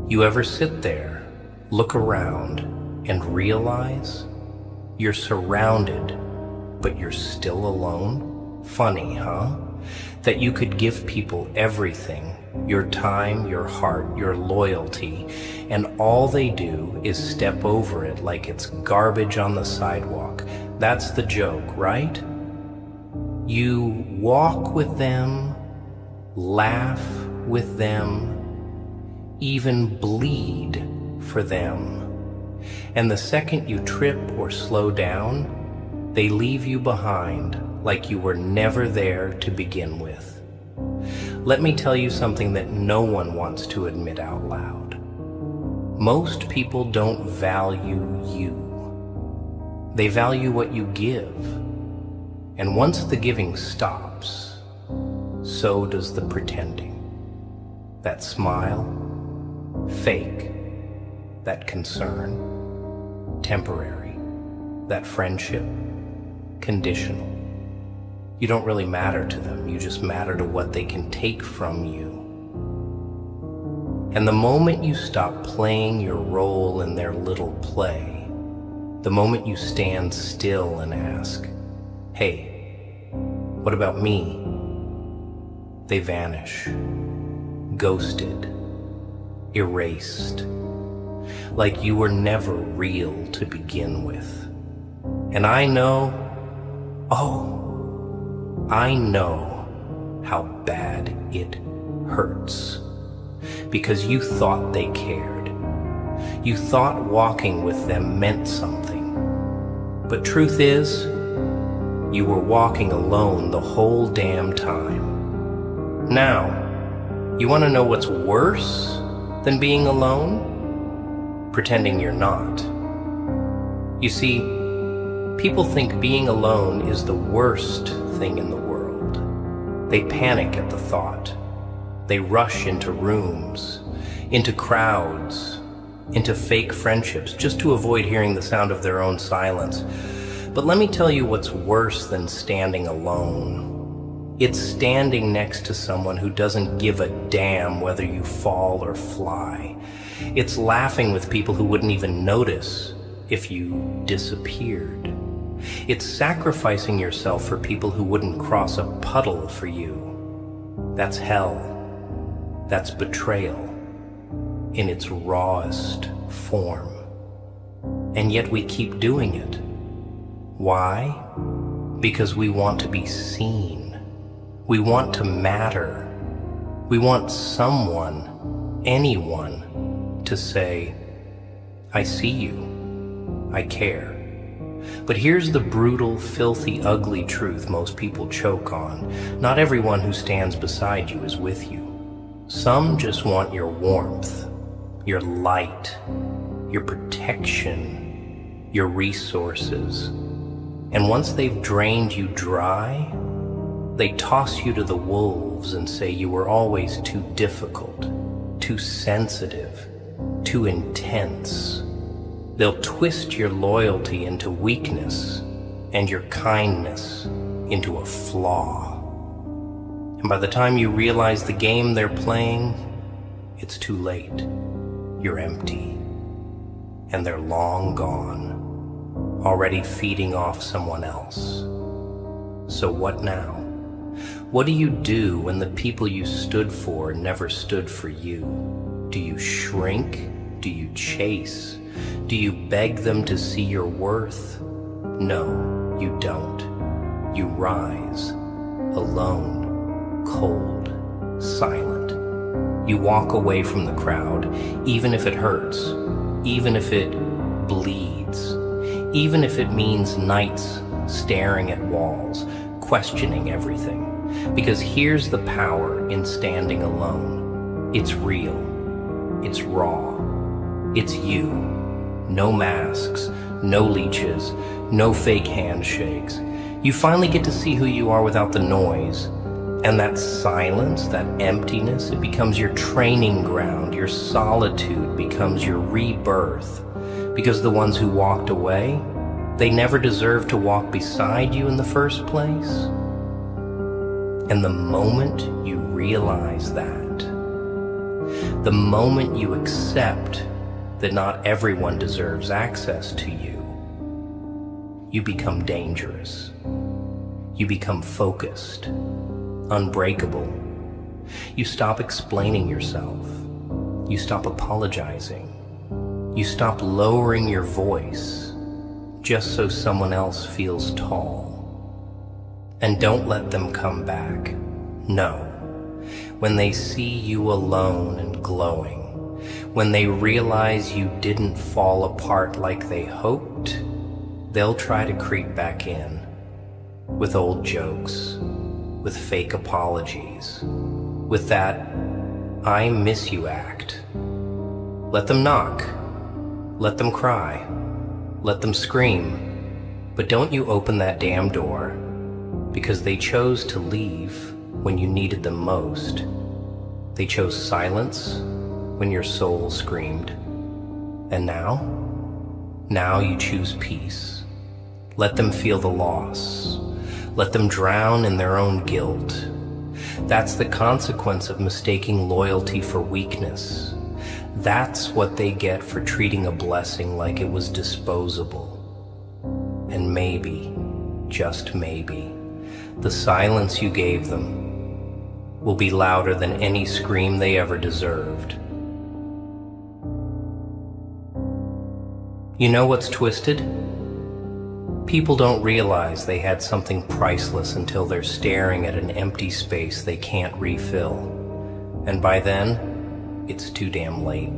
You ever sit there, look around, and realize you're surrounded, but you're still alone? Funny, huh? That you could give people everything, your time, your heart, your loyalty, and all they do is step over it like it's garbage on the sidewalk. That's the joke, right? You walk with them, laugh with them, even bleed for them. And the second you trip or slow down, they leave you behind like you were never there to begin with. Let me tell you something that no one wants to admit out loud. Most people don't value you. They value what you give. And once the giving stops, so does the pretending. That smile, fake. That concern, temporary. That friendship, conditional. You don't really matter to them, you just matter to what they can take from you. And the moment you stop playing your role in their little play, the moment you stand still and ask, hey, what about me? They vanish, ghosted, erased, like you were never real to begin with. And I know how bad it hurts. Because you thought they cared. You thought walking with them meant something. But truth is, you were walking alone the whole damn time. Now, you want to know what's worse than being alone? Pretending you're not. You see, people think being alone is the worst thing in the world. They panic at the thought. They rush into rooms, into crowds, into fake friendships just to avoid hearing the sound of their own silence. But let me tell you what's worse than standing alone. It's standing next to someone who doesn't give a damn whether you fall or fly. It's laughing with people who wouldn't even notice if you disappeared. It's sacrificing yourself for people who wouldn't cross a puddle for you. That's hell. That's betrayal in its rawest form. And yet we keep doing it. Why? Because we want to be seen. We want to matter. We want someone, anyone, to say, I see you. I care. But here's the brutal, filthy, ugly truth most people choke on. Not everyone who stands beside you is with you. Some just want your warmth, your light, your protection, your resources. And once they've drained you dry, they toss you to the wolves and say you were always too difficult, too sensitive, too intense. They'll twist your loyalty into weakness and your kindness into a flaw. And by the time you realize the game they're playing, it's too late. You're empty. And they're long gone, already feeding off someone else. So what now? What do you do when the people you stood for never stood for you? Do you shrink? Do you chase? Do you beg them to see your worth? No, you don't. You rise, alone, cold, silent. You walk away from the crowd, even if it hurts, even if it bleeds, even if it means nights staring at walls, questioning everything. Because here's the power in standing alone. It's real. It's raw. It's you. No masks, no leeches, no fake handshakes. You finally get to see who you are without the noise. And that silence, that emptiness, it becomes your training ground. Your solitude becomes your rebirth. Because the ones who walked away, they never deserved to walk beside you in the first place. And the moment you realize that, The moment you accept that not everyone deserves access to you, you become dangerous. You become focused, unbreakable. You stop explaining yourself. You stop apologizing. You stop lowering your voice just so someone else feels tall. And don't let them come back. No. When they see you alone and glowing, when they realize you didn't fall apart like they hoped, they'll try to creep back in with old jokes, with fake apologies, with that "I miss you" act. Let them knock, let them cry, let them scream, but don't you open that damn door, because they chose to leave when you needed them most. They chose silence when your soul screamed. And now you choose peace. Let them feel the loss. Let them drown in their own guilt. That's the consequence of mistaking loyalty for weakness. That's what they get for treating a blessing like it was disposable. And maybe, just maybe, the silence you gave them will be louder than any scream they ever deserved. You know what's twisted? People don't realize they had something priceless until they're staring at an empty space they can't refill. And by then, it's too damn late.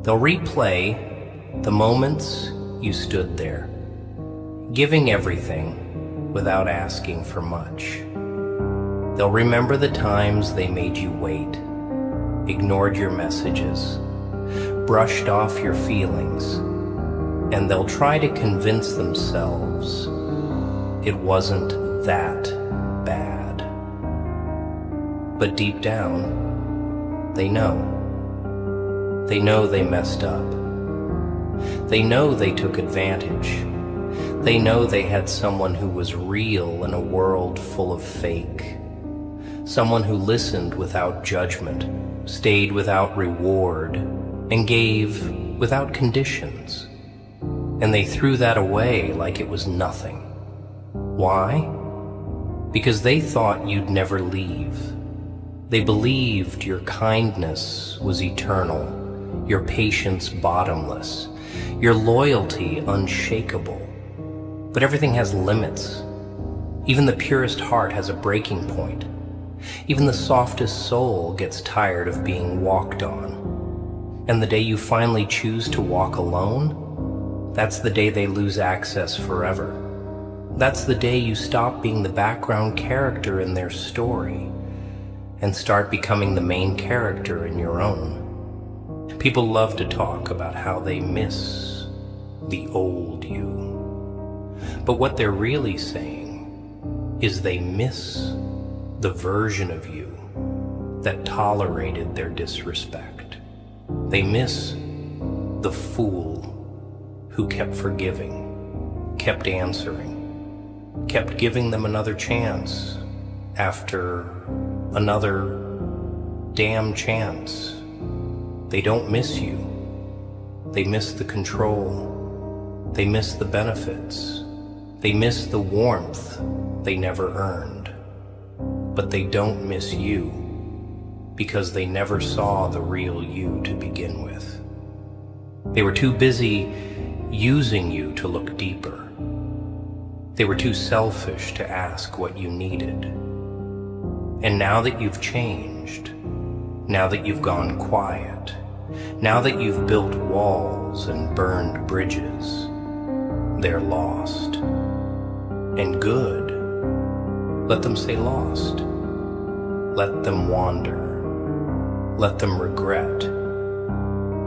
They'll replay the moments you stood there, giving everything without asking for much. They'll remember the times they made you wait, ignored your messages, brushed off your feelings, and they'll try to convince themselves it wasn't that bad. But deep down, they know. They know they messed up. They know they took advantage. They know they had someone who was real in a world full of fake. Someone who listened without judgment, stayed without reward, and gave without conditions. And they threw that away like it was nothing. Why? Because they thought you'd never leave. They believed your kindness was eternal, your patience bottomless, your loyalty unshakable. But everything has limits. Even the purest heart has a breaking point. Even the softest soul gets tired of being walked on. And the day you finally choose to walk alone, that's the day they lose access forever. That's the day you stop being the background character in their story and start becoming the main character in your own. People love to talk about how they miss the old you. But what they're really saying is they miss the version of you that tolerated their disrespect. They miss the fool who kept forgiving, kept answering, kept giving them another chance after another damn chance. They don't miss you. They miss the control. They miss the benefits. They miss the warmth they never earned. But they don't miss you because they never saw the real you to begin with. They were too busy using you to look deeper. They were too selfish to ask what you needed. And now that you've changed, now that you've gone quiet, now that you've built walls and burned bridges, they're lost. And good. Let them stay lost. Let them wander. Let them regret.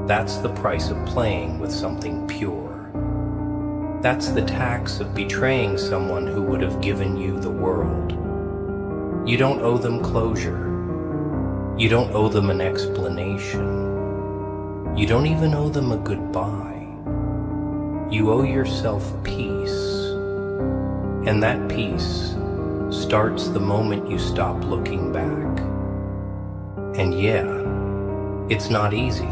That's the price of playing with something pure. That's the tax of betraying someone who would have given you the world. You don't owe them closure. You don't owe them an explanation. You don't even owe them a goodbye. You owe yourself peace. And that peace starts the moment you stop looking back. And yeah, It's not easy.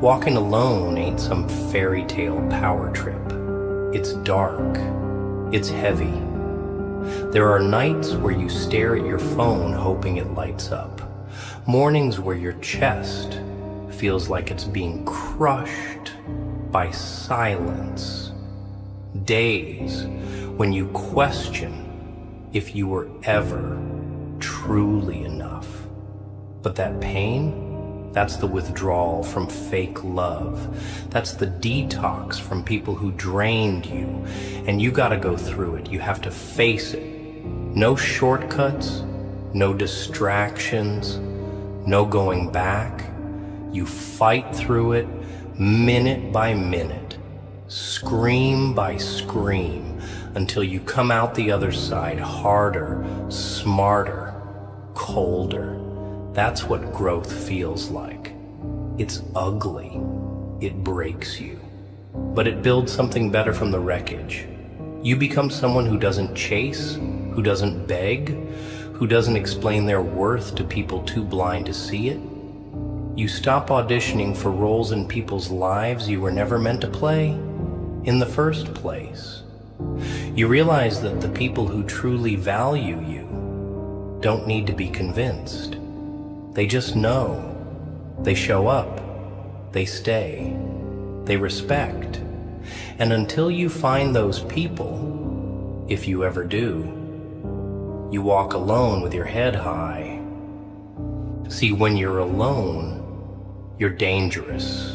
Walking alone ain't some fairy tale power trip. It's dark. It's heavy. There are nights where you stare at your phone hoping it lights up. Mornings where your chest feels like it's being crushed by silence. Days when you question if you were ever truly enough. But that pain, that's the withdrawal from fake love. That's the detox from people who drained you. And you gotta go through it. You have to face it. No shortcuts, no distractions, no going back. You fight through it minute by minute, scream by scream, until you come out the other side harder, smarter, colder. That's what growth feels like. It's ugly. It breaks you. But it builds something better from the wreckage. You become someone who doesn't chase, who doesn't beg, who doesn't explain their worth to people too blind to see it. You stop auditioning for roles in people's lives you were never meant to play in the first place. You realize that the people who truly value you don't need to be convinced. They just know. They show up. They stay. They respect. And until you find those people, if you ever do, you walk alone with your head high. See, when you're alone, you're dangerous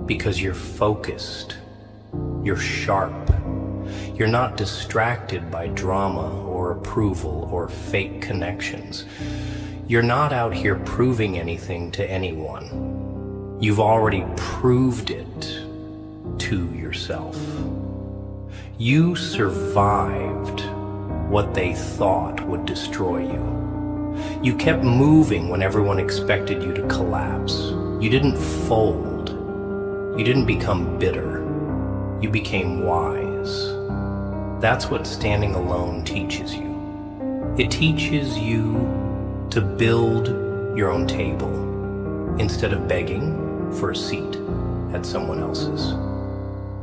because you're focused, you're sharp, you're not distracted by drama or approval or fake connections. You're not out here proving anything to anyone. You've already proved it to yourself. You survived what they thought would destroy you. You kept moving when everyone expected you to collapse. You didn't fold. You didn't become bitter. You became wise. That's what standing alone teaches you. It teaches you to build your own table instead of begging for a seat at someone else's.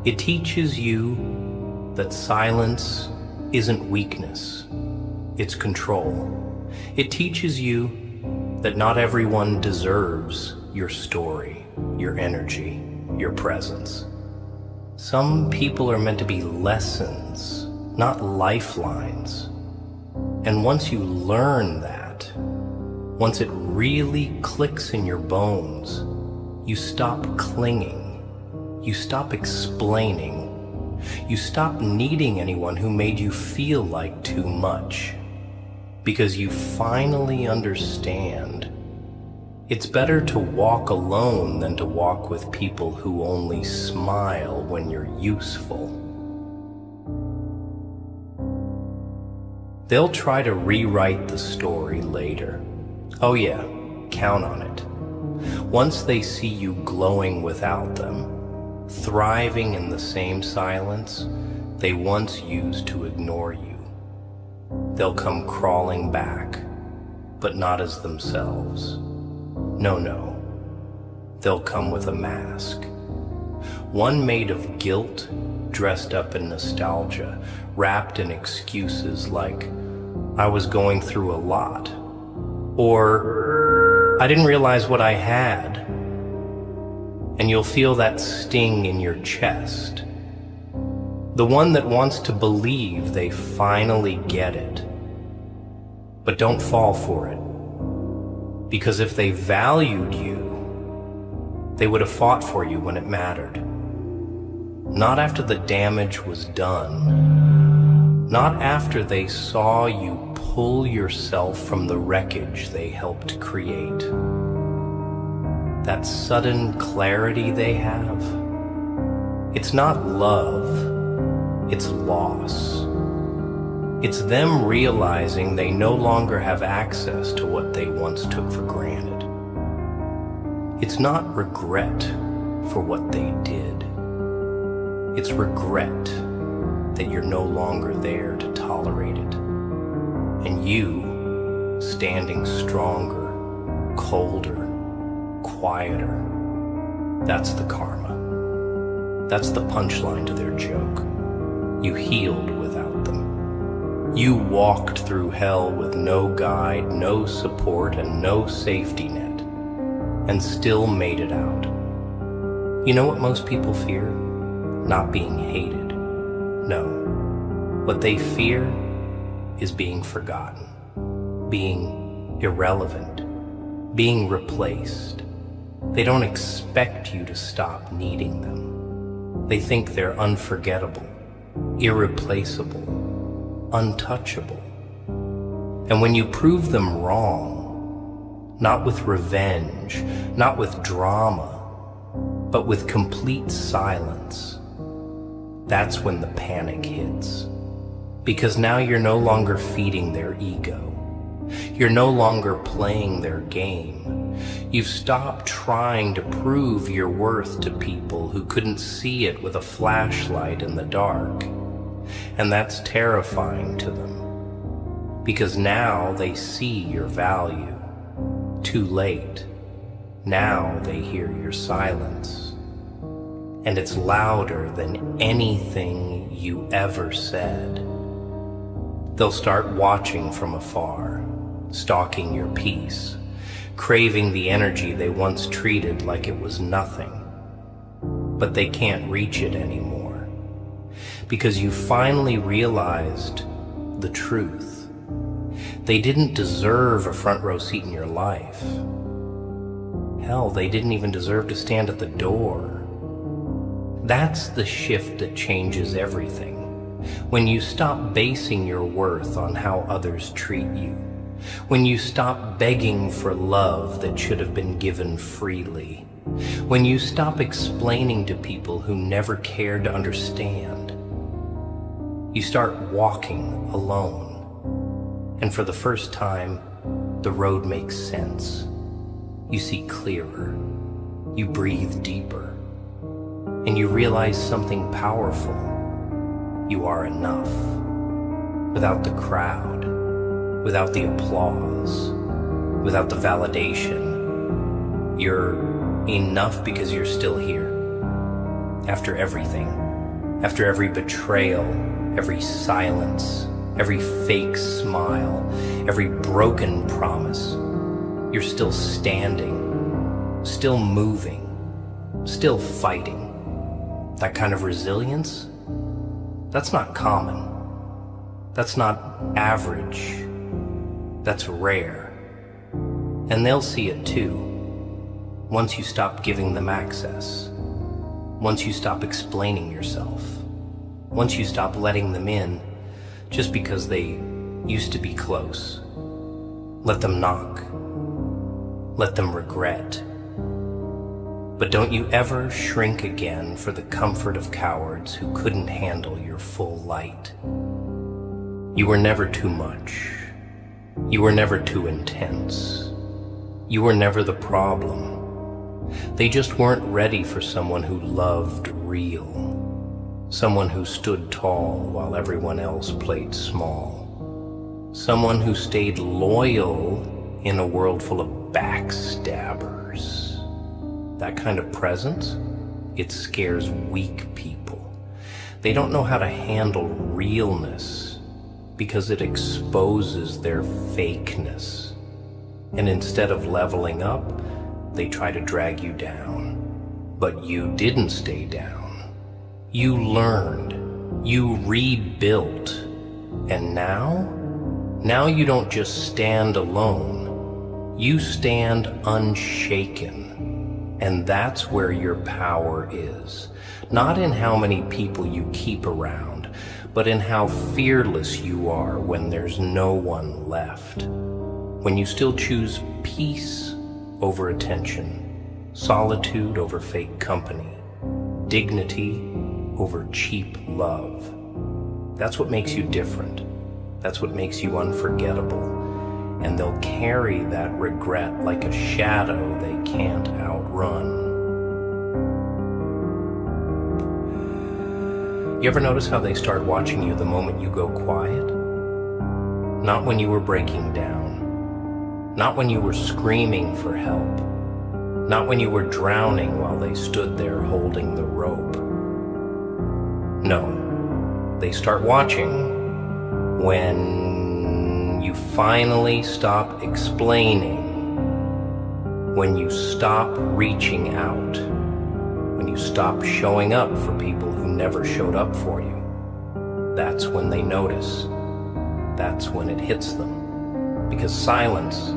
It teaches you that silence isn't weakness, it's control. It teaches you that not everyone deserves your story, your energy, your presence. Some people are meant to be lessons, not lifelines. And once you learn that, once it really clicks in your bones, you stop clinging, you stop explaining, you stop needing anyone who made you feel like too much. Because you finally understand it's better to walk alone than to walk with people who only smile when you're useful. They'll try to rewrite the story later. Oh yeah, count on it. Once they see you glowing without them, thriving in the same silence they once used to ignore you, they'll come crawling back, but not as themselves. No. They'll come with a mask. One made of guilt, dressed up in nostalgia, wrapped in excuses like, I was going through a lot, or I didn't realize what I had. And you'll feel that sting in your chest. The one that wants to believe they finally get it. But don't fall for it. Because if they valued you, they would have fought for you when it mattered. Not after the damage was done. Not after they saw you pull yourself from the wreckage they helped create. That sudden clarity they have, it's not love, it's loss. It's them realizing they no longer have access to what they once took for granted. It's not regret for what they did. It's regret that you're no longer there to tolerate it. And you, standing stronger, colder, quieter. That's the karma. That's the punchline to their joke. You healed without them. You walked through hell with no guide, no support, and no safety net, and still made it out. You know what most people fear? Not being hated. No. What they fear is being forgotten, being irrelevant, being replaced. They don't expect you to stop needing them. They think they're unforgettable, irreplaceable, untouchable. And when you prove them wrong, not with revenge, not with drama, but with complete silence, that's when the panic hits. Because now you're no longer feeding their ego. You're no longer playing their game. You've stopped trying to prove your worth to people who couldn't see it with a flashlight in the dark. And that's terrifying to them. Because now they see your value. Too late. Now they hear your silence. And it's louder than anything you ever said. They'll start watching from afar, stalking your peace, craving the energy they once treated like it was nothing. But they can't reach it anymore, because you finally realized the truth. They didn't deserve a front row seat in your life. Hell, they didn't even deserve to stand at the door. That's the shift that changes everything. When you stop basing your worth on how others treat you. When you stop begging for love that should have been given freely. When you stop explaining to people who never cared to understand. You start walking alone. And for the first time, the road makes sense. You see clearer. You breathe deeper. And you realize something powerful. You are enough. Without the crowd, without the applause, without the validation. You're enough because you're still here. After everything, after every betrayal, every silence, every fake smile, every broken promise, you're still standing, still moving, still fighting. That kind of resilience, that's not common. That's not average. That's rare. And they'll see it too. Once you stop giving them access. Once you stop explaining yourself. Once you stop letting them in just because they used to be close. Let them knock. Let them regret. But don't you ever shrink again for the comfort of cowards who couldn't handle your full light. You were never too much. You were never too intense. You were never the problem. They just weren't ready for someone who loved real. Someone who stood tall while everyone else played small. Someone who stayed loyal in a world full of backstabbers. That kind of presence, it scares weak people. They don't know how to handle realness because it exposes their fakeness. And instead of leveling up, they try to drag you down. But you didn't stay down. You learned. You rebuilt. And now you don't just stand alone. You stand unshaken. And that's where your power is. Not in how many people you keep around, but in how fearless you are when there's no one left. When you still choose peace over attention, solitude over fake company, dignity over cheap love. That's what makes you different. That's what makes you unforgettable. And they'll carry that regret like a shadow they can't outrun. You ever notice how they start watching you the moment you go quiet? Not when you were breaking down. Not when you were screaming for help. Not when you were drowning while they stood there holding the rope. No, they start watching when you finally stop explaining, when you stop reaching out, when you stop showing up for people who never showed up for you. That's when they notice. That's when it hits them. Because silence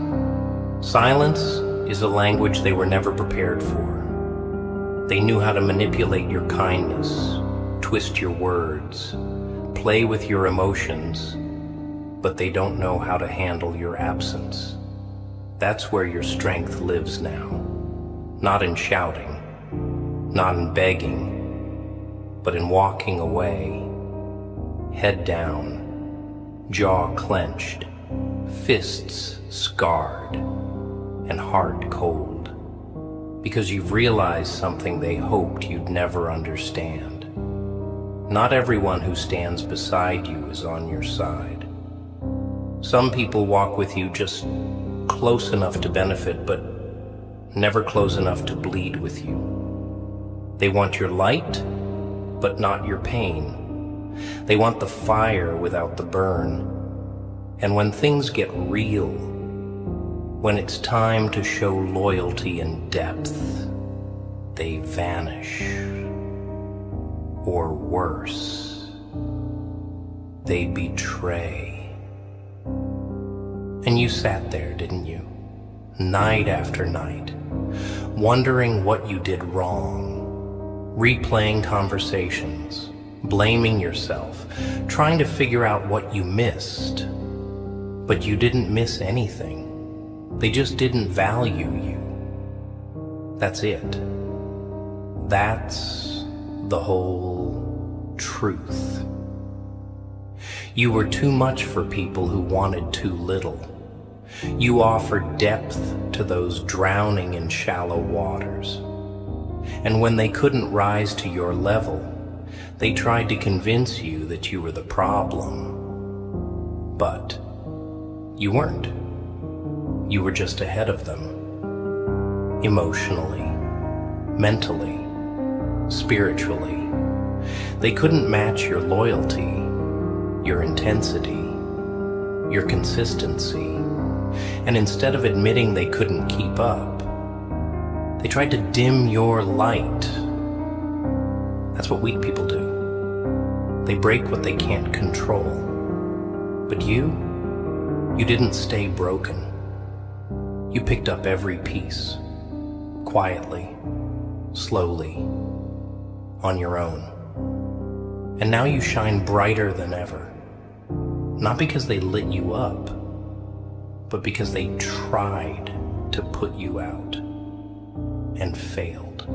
is a language they were never prepared for. They knew how to manipulate your kindness, twist your words, play with your emotions, but they don't know how to handle your absence. That's where your strength lives now. Not in shouting, not in begging, but in walking away, head down, jaw clenched, fists scarred, and heart cold, because you've realized something they hoped you'd never understand. Not everyone who stands beside you is on your side. Some people walk with you just close enough to benefit, but never close enough to bleed with you. They want your light, but not your pain. They want the fire without the burn. And when things get real, when it's time to show loyalty and depth, they vanish. Or worse, they betray. And you sat there, didn't you? Night after night, wondering what you did wrong, replaying conversations, blaming yourself, trying to figure out what you missed. But you didn't miss anything. They just didn't value you. That's it. That's the whole truth. You were too much for people who wanted too little. You offered depth to those drowning in shallow waters. And when they couldn't rise to your level, they tried to convince you that you were the problem. But you weren't. You were just ahead of them. Emotionally, mentally, spiritually. They couldn't match your loyalty, your intensity, your consistency. And instead of admitting they couldn't keep up, they tried to dim your light. That's what weak people do. They break what they can't control. But you didn't stay broken. You picked up every piece, quietly, slowly, on your own. And now you shine brighter than ever. Not because they lit you up, but because they tried to put you out and failed.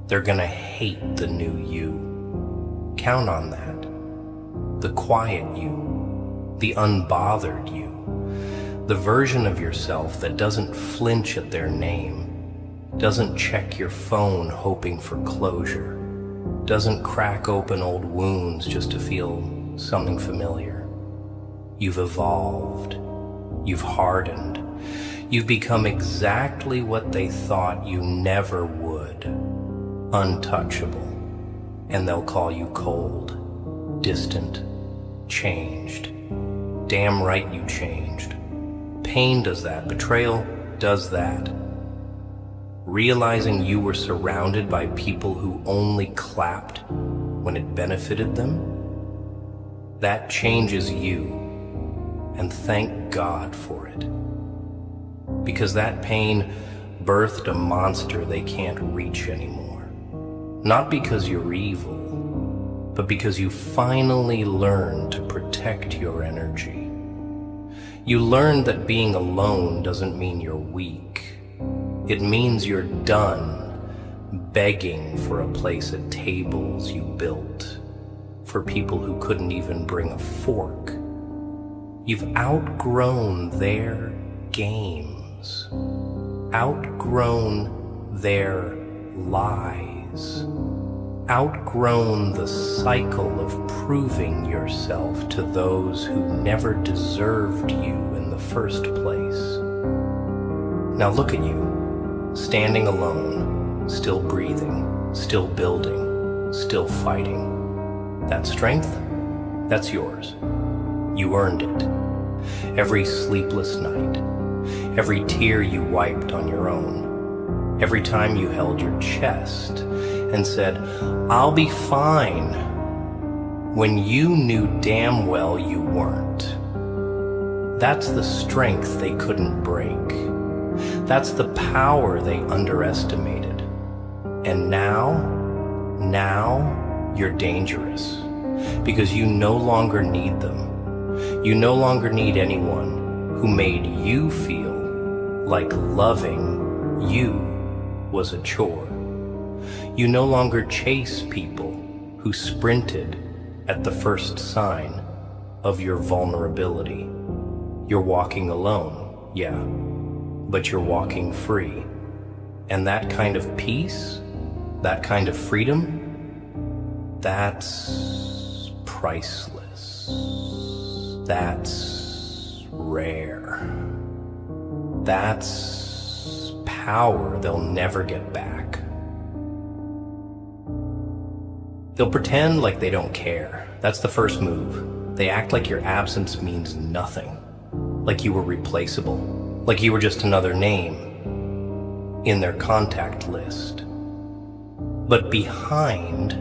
They're gonna hate the new you. Count on that. The quiet you, the unbothered you, the version of yourself that doesn't flinch at their name, doesn't check your phone hoping for closure, doesn't crack open old wounds just to feel something familiar. You've evolved. You've hardened. You've become exactly what they thought you never would. Untouchable. And they'll call you cold, distant, changed. Damn right you changed. Pain does that. Betrayal does that. Realizing you were surrounded by people who only clapped when it benefited them, that changes you. And thank God for it. Because that pain birthed a monster they can't reach anymore. Not because you're evil, but because you finally learned to protect your energy. You learned that being alone doesn't mean you're weak. It means you're done begging for a place at tables you built for people who couldn't even bring a fork. You've outgrown their games, outgrown their lies, outgrown the cycle of proving yourself to those who never deserved you in the first place. Now look at you, standing alone, still breathing, still building, still fighting. That strength, that's yours. You earned it. Every sleepless night, every tear you wiped on your own, every time you held your chest and said, "I'll be fine," when you knew damn well you weren't. That's the strength they couldn't break. That's the power they underestimated. And now you're dangerous because you no longer need them. You no longer need anyone who made you feel like loving you was a chore. You no longer chase people who sprinted at the first sign of your vulnerability. You're walking alone, yeah, but you're walking free. And that kind of peace, that kind of freedom, that's priceless. That's rare. That's power they'll never get back. They'll pretend like they don't care. That's the first move. They act like your absence means nothing. Like you were replaceable. Like you were just another name in their contact list. But behind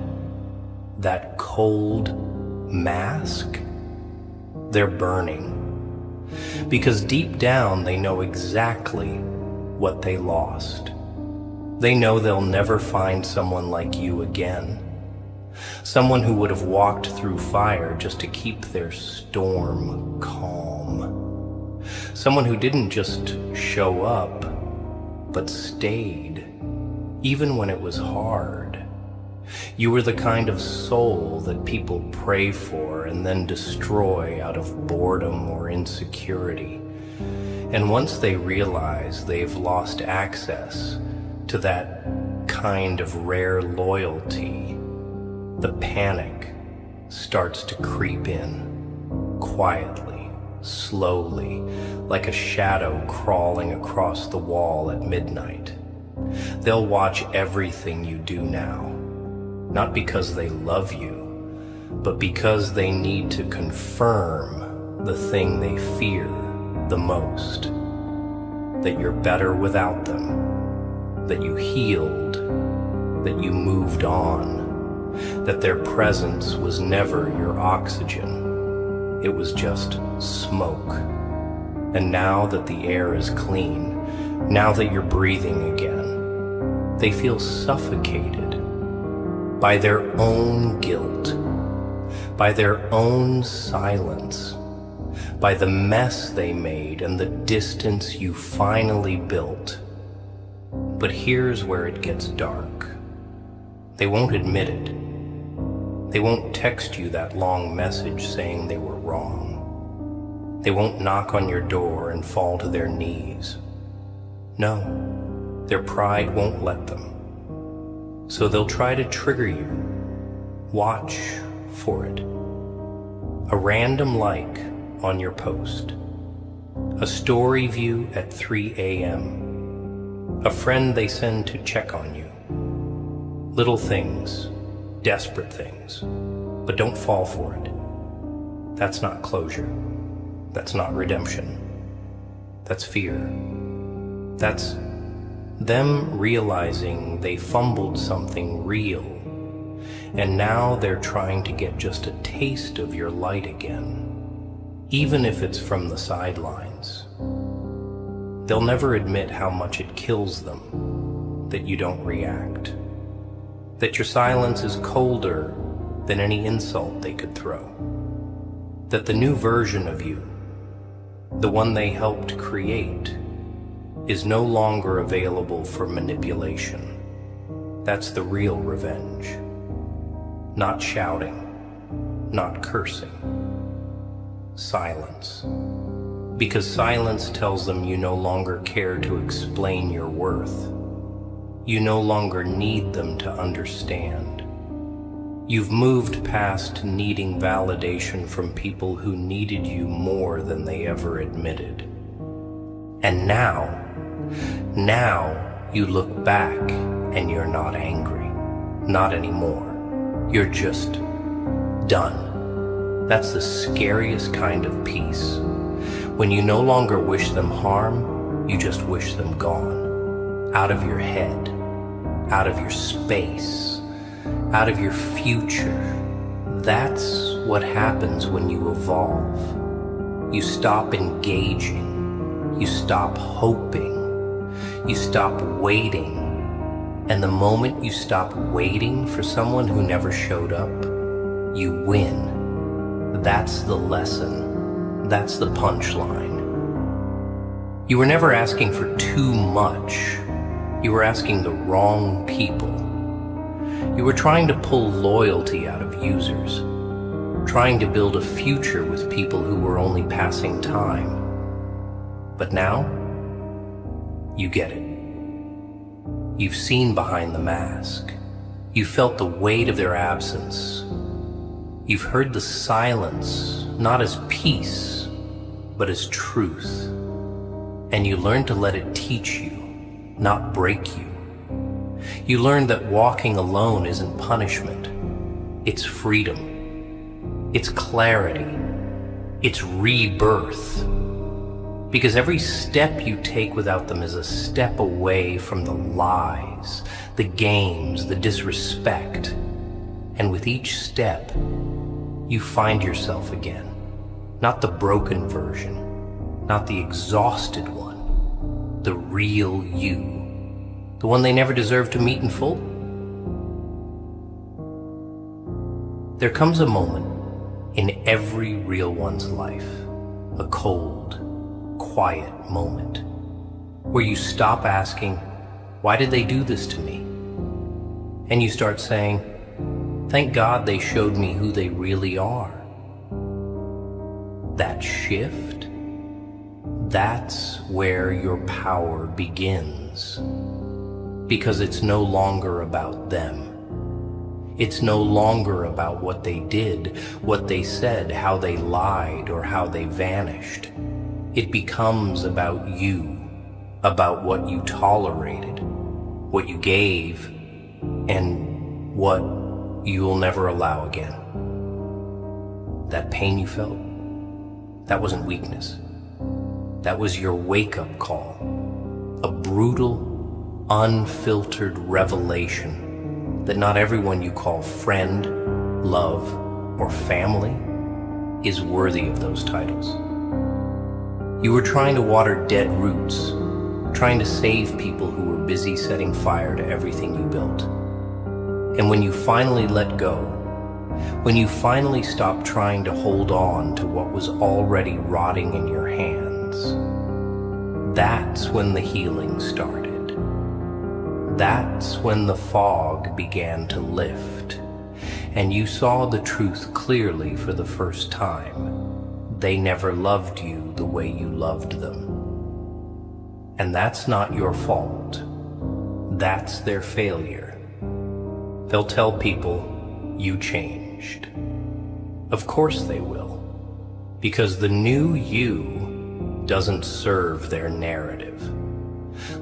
that cold mask, they're burning. Because deep down they know exactly what they lost. They know they'll never find someone like you again. Someone who would have walked through fire just to keep their storm calm. Someone who didn't just show up, but stayed, even when it was hard. You were the kind of soul that people pray for and then destroy out of boredom or insecurity. And once they realize they've lost access to that kind of rare loyalty, the panic starts to creep in, quietly, slowly, like a shadow crawling across the wall at midnight. They'll watch everything you do now, not because they love you, but because they need to confirm the thing they fear the most, that you're better without them, that you healed, that you moved on, that their presence was never your oxygen. It was just smoke. And now that the air is clean, now that you're breathing again, they feel suffocated by their own guilt, by their own silence, by the mess they made and the distance you finally built. But here's where it gets dark. They won't admit it. They won't text you that long message saying they were wrong. They won't knock on your door and fall to their knees. No, their pride won't let them. So they'll try to trigger you. Watch for it. A random like on your post. A story view at 3 a.m. A friend they send to check on you. Little things, desperate things, but don't fall for it. That's not closure. That's not redemption. That's fear. That's them realizing they fumbled something real, and now they're trying to get just a taste of your light again, even if it's from the sidelines. They'll never admit how much it kills them that you don't react, that your silence is colder than any insult they could throw, that the new version of you, the one they helped create, is no longer available for manipulation. That's the real revenge. Not shouting, not cursing. Silence. Because silence tells them you no longer care to explain your worth. You no longer need them to understand. You've moved past needing validation from people who needed you more than they ever admitted. And now you look back and you're not angry. Not anymore. You're just done. That's the scariest kind of peace. When you no longer wish them harm, you just wish them gone. Out of your head, out of your space, out of your future. That's what happens when you evolve. You stop engaging. You stop hoping. You stop waiting. And the moment you stop waiting for someone who never showed up, you win. That's the lesson. That's the punchline. You were never asking for too much. You were asking the wrong people. You were trying to pull loyalty out of users, trying to build a future with people who were only passing time. But now, you get it. You've seen behind the mask. You've felt the weight of their absence. You've heard the silence, not as peace, but as truth. And you learned to let it teach you, not break you. You learned that walking alone isn't punishment. It's freedom. It's clarity. It's rebirth. Because every step you take without them is a step away from the lies, the games, the disrespect. And with each step, you find yourself again. Not the broken version, not the exhausted one, the real you. The one they never deserved to meet in full? There comes a moment in every real one's life, a cold, quiet moment, where you stop asking, why did they do this to me? And you start saying, thank God they showed me who they really are. That shift, that's where your power begins. Because it's no longer about them. It's no longer about what they did, what they said, how they lied, or how they vanished. It becomes about you, about what you tolerated, what you gave, and what you'll never allow again. That pain you felt, that wasn't weakness. That was your wake-up call, a brutal, unfiltered revelation that not everyone you call friend, love, or family is worthy of those titles. You were trying to water dead roots, trying to save people who were busy setting fire to everything you built. And when you finally let go, when you finally stopped trying to hold on to what was already rotting in your hands, that's when the healing started. That's when the fog began to lift, and you saw the truth clearly for the first time. They never loved you the way you loved them. And that's not your fault. That's their failure. They'll tell people you changed. Of course they will, because the new you doesn't serve their narrative.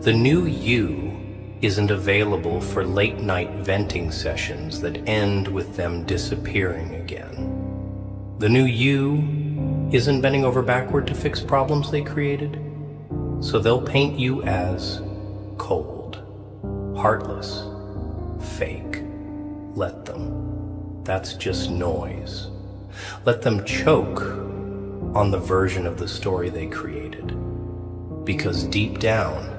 The new you isn't available for late-night venting sessions that end with them disappearing again. The new you isn't bending over backward to fix problems they created, so they'll paint you as cold, heartless, fake. Let them. That's just noise. Let them choke on the version of the story they created. Because deep down,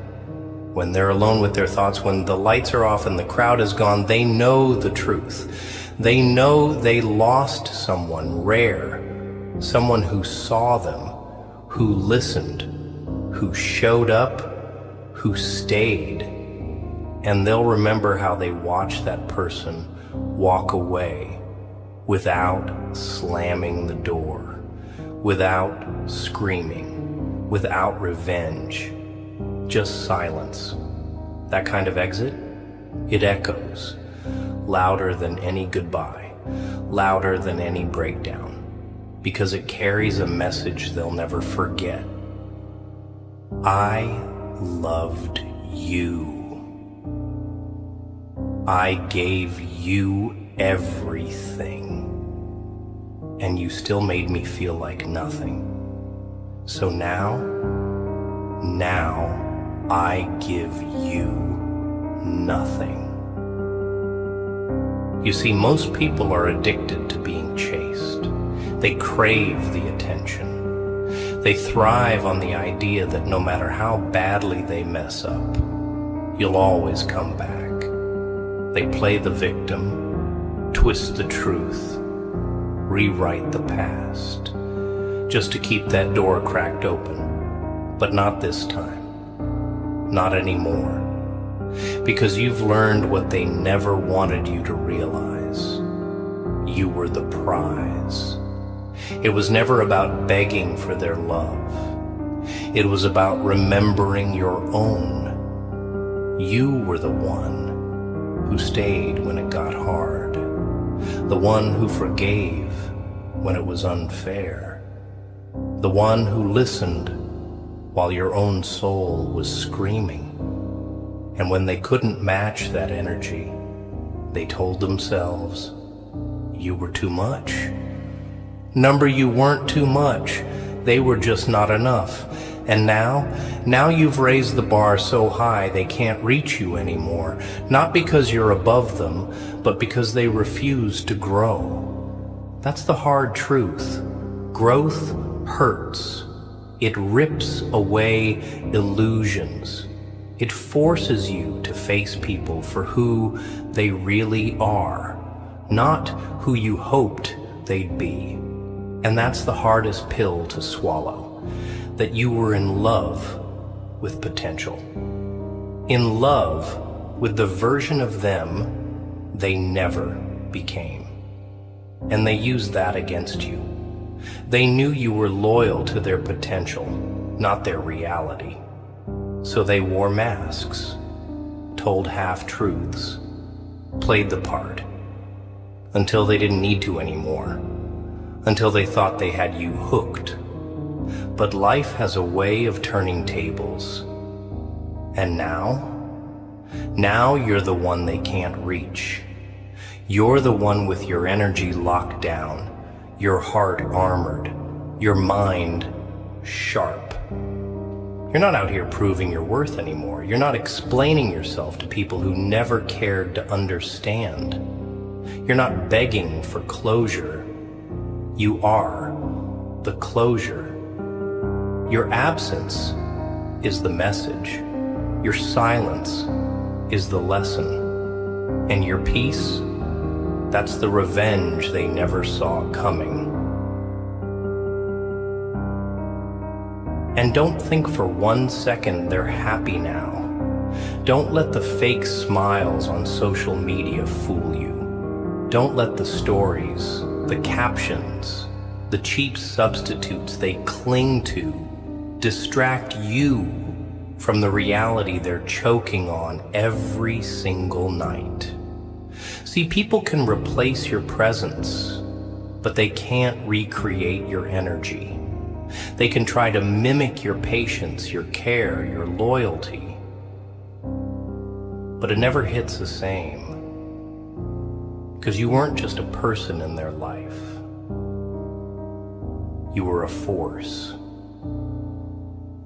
when they're alone with their thoughts, when the lights are off and the crowd is gone, they know the truth. They know they lost someone rare, someone who saw them, who listened, who showed up, who stayed. And they'll remember how they watched that person walk away without slamming the door, without screaming, without revenge. Just silence. That kind of exit, it echoes, louder than any goodbye, louder than any breakdown, because it carries a message they'll never forget. I loved you. I gave you everything, and you still made me feel like nothing. So now I give you nothing. You see, most people are addicted to being chased. They crave the attention. They thrive on the idea that no matter how badly they mess up, you'll always come back. They play the victim, twist the truth, rewrite the past, just to keep that door cracked open. But not this time. Not anymore. Because you've learned what they never wanted you to realize. You were the prize. It was never about begging for their love. It was about remembering your own. You were the one who stayed when it got hard. The one who forgave when it was unfair. The one who listened while your own soul was screaming. And when they couldn't match that energy, they told themselves, you were too much. Number, you weren't too much. They were just not enough. And now you've raised the bar so high they can't reach you anymore. Not because you're above them, but because they refuse to grow. That's the hard truth. Growth hurts. It rips away illusions. It forces you to face people for who they really are, not who you hoped they'd be. And that's the hardest pill to swallow, that you were in love with potential. In love with the version of them they never became. And they used that against you. They knew you were loyal to their potential, not their reality. So they wore masks, told half-truths, played the part, until they didn't need to anymore, until they thought they had you hooked. But life has a way of turning tables. And now you're the one they can't reach. You're the one with your energy locked down, your heart armored, your mind sharp. You're not out here proving your worth anymore. You're not explaining yourself to people who never cared to understand. You're not begging for closure. You are the closure. Your absence is the message. Your silence is the lesson. And your peace, that's the revenge they never saw coming. And don't think for 1 second they're happy now. Don't let the fake smiles on social media fool you. Don't let the stories, the captions, the cheap substitutes they cling to distract you from the reality they're choking on every single night. See, people can replace your presence, but they can't recreate your energy. They can try to mimic your patience, your care, your loyalty, but it never hits the same, because you weren't just a person in their life. You were a force.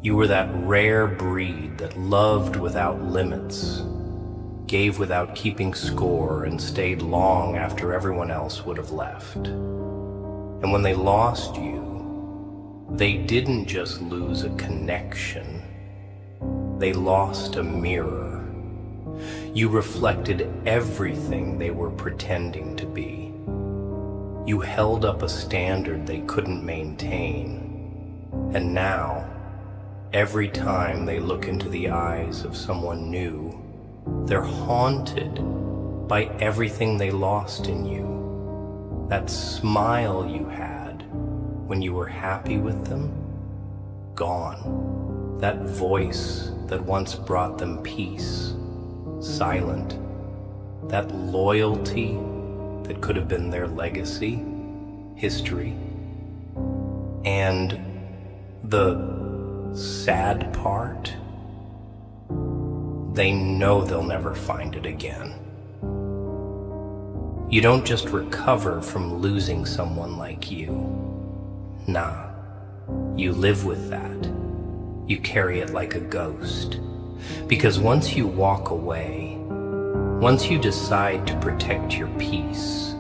You were that rare breed that loved without limits, gave without keeping score, and stayed long after everyone else would have left. And when they lost you, they didn't just lose a connection, they lost a mirror. You reflected everything they were pretending to be. You held up a standard they couldn't maintain. And now, every time they look into the eyes of someone new, they're haunted by everything they lost in you. That smile you had when you were happy with them, gone. That voice that once brought them peace, silent. That loyalty that could have been their legacy, history. And the sad part, they know they'll never find it again. You don't just recover from losing someone like you. Nah, you live with that. You carry it like a ghost. Because once you walk away, once you decide to protect your peace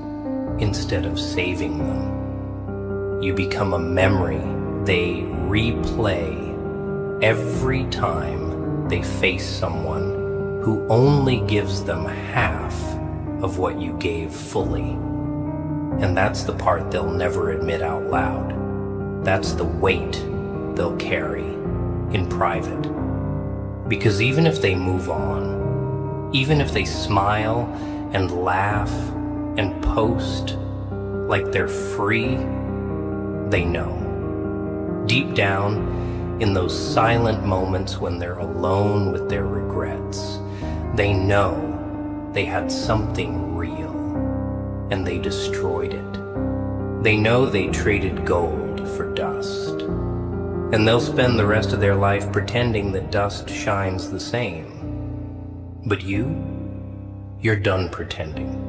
instead of saving them, you become a memory they replay every time they face someone who only gives them half of what you gave fully. And that's the part they'll never admit out loud. That's the weight they'll carry in private. Because even if they move on, even if they smile and laugh and post like they're free, they know. Deep down, in those silent moments when they're alone with their regrets, they know they had something real and they destroyed it. They know they traded gold for dust. And they'll spend the rest of their life pretending that dust shines the same. But you're done pretending.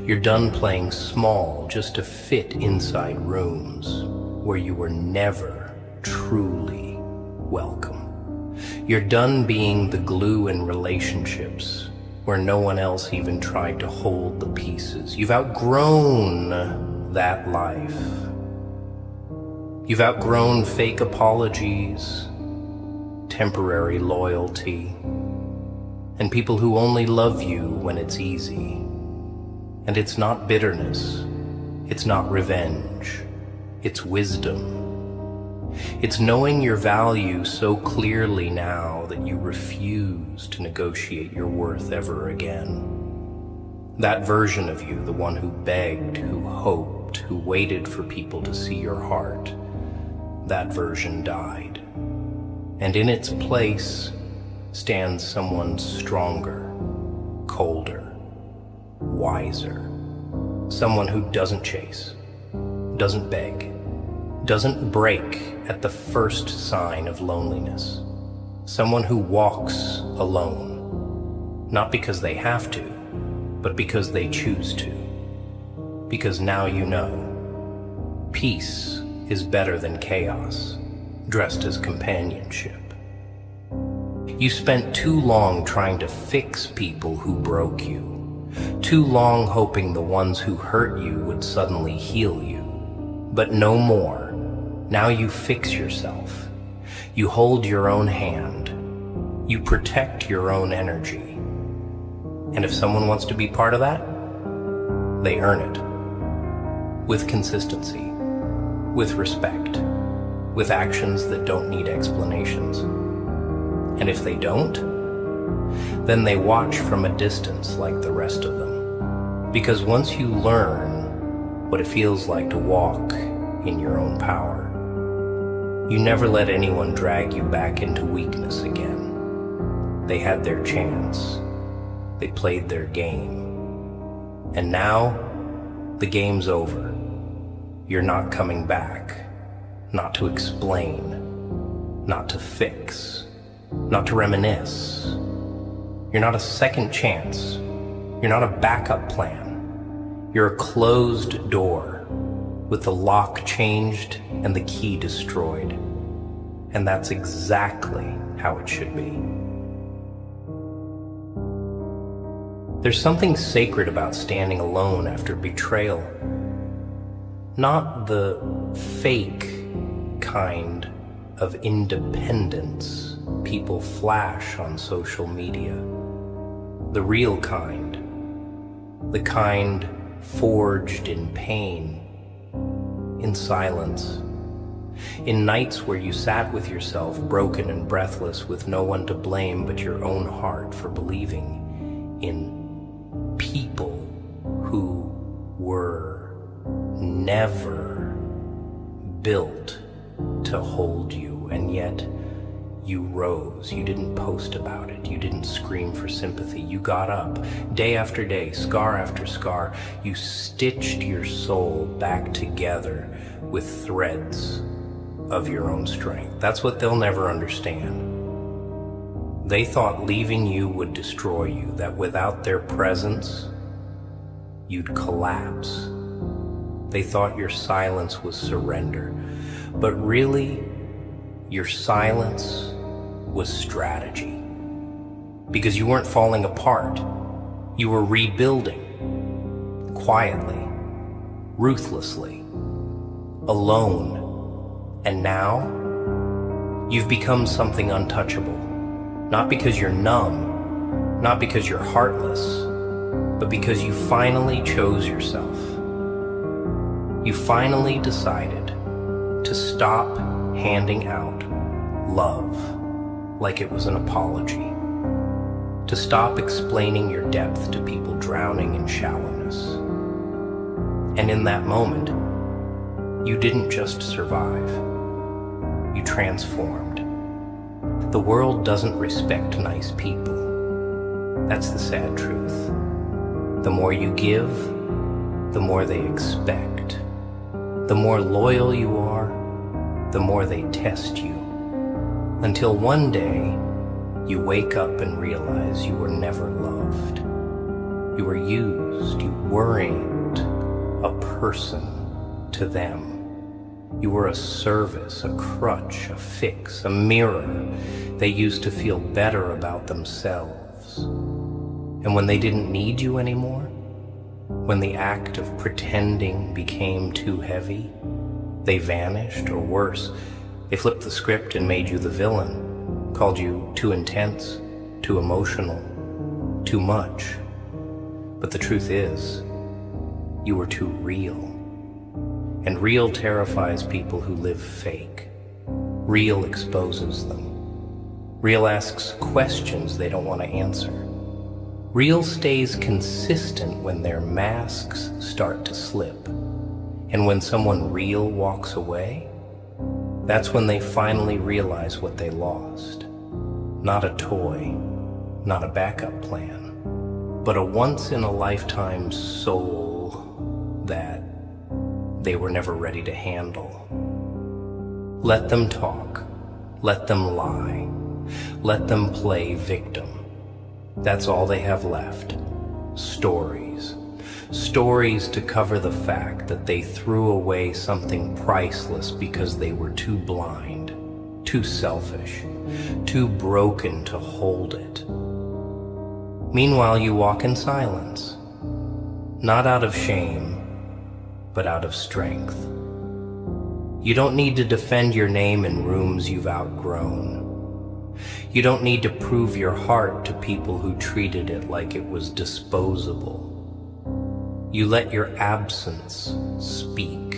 You're done playing small just to fit inside rooms where you were never truly welcome. You're done being the glue in relationships where no one else even tried to hold the pieces. You've outgrown that life. You've outgrown fake apologies, temporary loyalty, and people who only love you when it's easy. And it's not bitterness, it's not revenge, it's wisdom. It's knowing your value so clearly now that you refuse to negotiate your worth ever again. That version of you, the one who begged, who hoped, who waited for people to see your heart, that version died. And in its place stands someone stronger, colder, wiser. Someone who doesn't chase, doesn't beg, doesn't break at the first sign of loneliness. Someone who walks alone, not because they have to, but because they choose to. Because now you know, peace is better than chaos, dressed as companionship. You spent too long trying to fix people who broke you, too long hoping the ones who hurt you would suddenly heal you. But no more. Now you fix yourself. You hold your own hand. You protect your own energy. And if someone wants to be part of that, they earn it. With consistency, with respect, with actions that don't need explanations. And if they don't, then they watch from a distance like the rest of them. Because once you learn what it feels like to walk in your own power, you never let anyone drag you back into weakness again. They had their chance. They played their game. And now, the game's over. You're not coming back. Not to explain. Not to fix. Not to reminisce. You're not a second chance. You're not a backup plan. You're a closed door, with the lock changed and the key destroyed. And that's exactly how it should be. There's something sacred about standing alone after betrayal. Not the fake kind of independence people flash on social media. The real kind. The kind forged in pain, in silence, in nights where you sat with yourself, broken and breathless, with no one to blame but your own heart for believing in people who were never built to hold you, and yet you rose. You didn't post about it. You didn't scream for sympathy. You got up day after day, scar after scar. You stitched your soul back together with threads of your own strength. That's what they'll never understand. They thought leaving you would destroy you, that without their presence, you'd collapse. They thought your silence was surrender, but really, your silence was strategy. Because you weren't falling apart, you were rebuilding. Quietly, ruthlessly, alone. And now, you've become something untouchable. Not because you're numb, not because you're heartless, but because you finally chose yourself. You finally decided to stop handing out love like it was an apology. To stop explaining your depth to people drowning in shallowness. And in that moment, you didn't just survive, you transformed. The world doesn't respect nice people. That's the sad truth. The more you give, the more they expect. The more loyal you are, the more they test you. Until one day, you wake up and realize you were never loved. You were used, you weren't a person to them. You were a service, a crutch, a fix, a mirror they used to feel better about themselves. And when they didn't need you anymore, when the act of pretending became too heavy, they vanished, or worse, they flipped the script and made you the villain, called you too intense, too emotional, too much. But the truth is, you were too real. And real terrifies people who live fake. Real exposes them. Real asks questions they don't want to answer. Real stays consistent when their masks start to slip. And when someone real walks away, that's when they finally realize what they lost. Not a toy, not a backup plan, but a once-in-a-lifetime soul that they were never ready to handle. Let them talk, let them lie, let them play victim. That's all they have left. Stories. Stories to cover the fact that they threw away something priceless because they were too blind, too selfish, too broken to hold it. Meanwhile, you walk in silence, not out of shame, but out of strength. You don't need to defend your name in rooms you've outgrown. You don't need to prove your heart to people who treated it like it was disposable. You let your absence speak.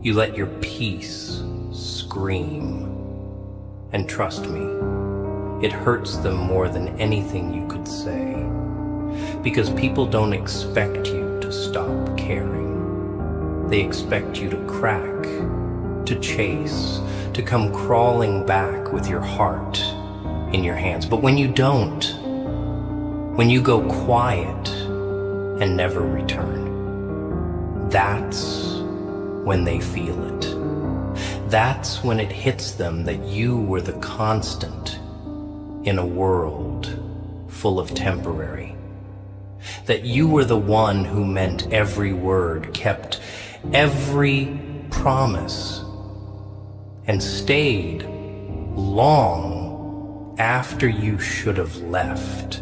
You let your peace scream. And trust me, it hurts them more than anything you could say. Because people don't expect you to stop caring. They expect you to crack, to chase, to come crawling back with your heart in your hands. But when you don't, when you go quiet and never return, that's when they feel it. That's when it hits them that you were the constant in a world full of temporary. That you were the one who meant every word, kept every promise, and stayed long after you should have left.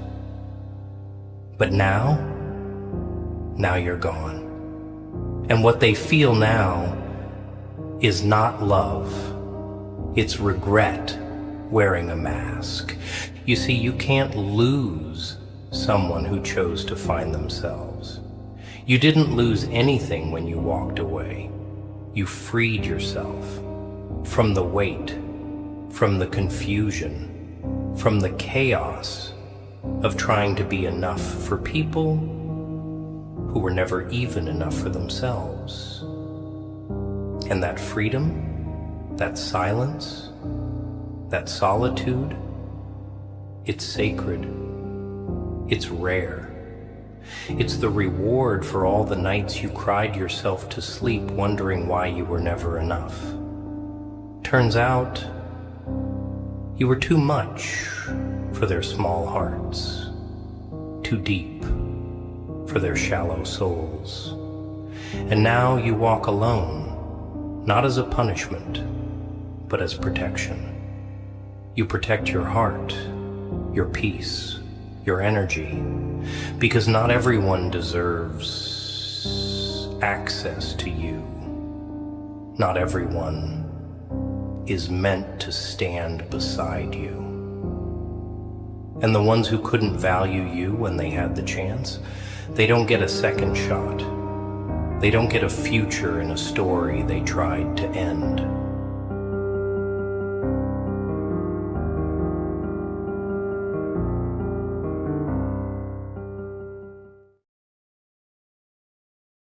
But now you're gone. And what they feel now is not love. It's regret wearing a mask. You see, you can't lose someone who chose to find themselves. You didn't lose anything when you walked away. You freed yourself from the weight, from the confusion, from the chaos of trying to be enough for people who were never even enough for themselves. And that freedom, that silence, that solitude, it's sacred. It's rare. It's the reward for all the nights you cried yourself to sleep wondering why you were never enough. Turns out, you were too much for their small hearts, too deep for their shallow souls. And now you walk alone, not as a punishment, but as protection. You protect your heart, your peace, your energy, because not everyone deserves access to you. Not everyone is meant to stand beside you. And the ones who couldn't value you when they had the chance, they don't get a second shot. They don't get a future in a story they tried to end.